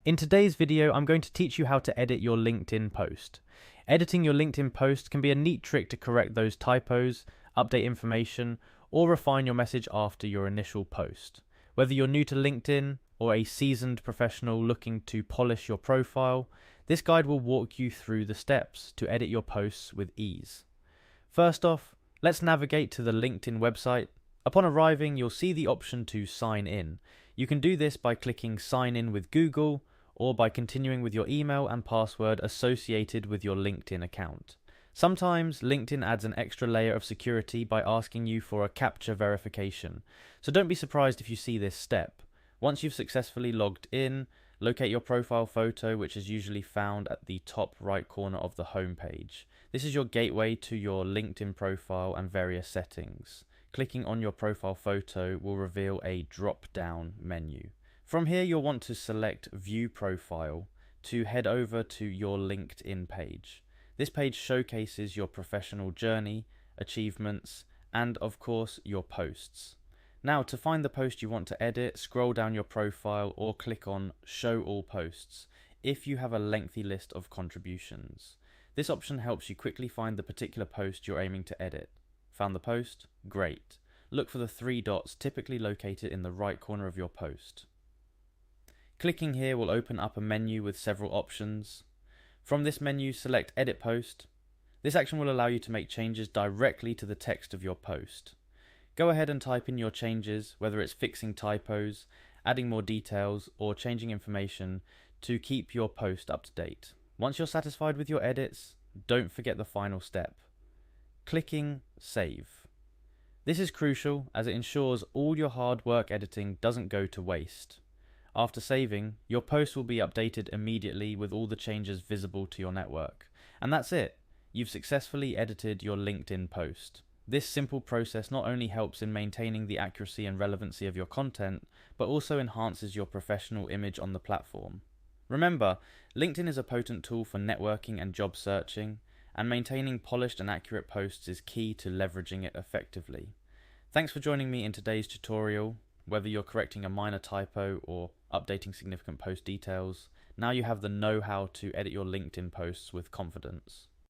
In today's video, I'm going to teach you how to edit your LinkedIn post. Editing your LinkedIn post can be a neat trick to correct those typos, update information, or refine your message after your initial post. Whether you're new to LinkedIn or a seasoned professional looking to polish your profile, this guide will walk you through the steps to edit your posts with ease. First off, let's navigate to the LinkedIn website. Upon arriving, you'll see the option to sign in. You can do this by clicking sign in with Google or by continuing with your email and password associated with your LinkedIn account. Sometimes LinkedIn adds an extra layer of security by asking you for a CAPTCHA verification, so don't be surprised if you see this step. Once you've successfully logged in, locate your profile photo, which is usually found at the top right corner of the home page. This is your gateway to your LinkedIn profile and various settings. Clicking on your profile photo will reveal a drop-down menu. From here, you'll want to select View Profile to head over to your LinkedIn page. This page showcases your professional journey, achievements, and of course, your posts. Now, to find the post you want to edit, scroll down your profile or click on Show All Posts if you have a lengthy list of contributions. This option helps you quickly find the particular post you're aiming to edit. Found the post? Great. Look for the three dots typically located in the right corner of your post. Clicking here will open up a menu with several options. From this menu, select Edit Post. This action will allow you to make changes directly to the text of your post. Go ahead and type in your changes, whether it's fixing typos, adding more details, or changing information to keep your post up to date. Once you're satisfied with your edits, don't forget the final step: clicking Save. This is crucial as it ensures all your hard work editing doesn't go to waste. After saving, your post will be updated immediately with all the changes visible to your network. And that's it. You've successfully edited your LinkedIn post. This simple process not only helps in maintaining the accuracy and relevancy of your content, but also enhances your professional image on the platform. Remember, LinkedIn is a potent tool for networking and job searching, and maintaining polished and accurate posts is key to leveraging it effectively. Thanks for joining me in today's tutorial. Whether you're correcting a minor typo or updating significant post details, now you have the know-how to edit your LinkedIn posts with confidence.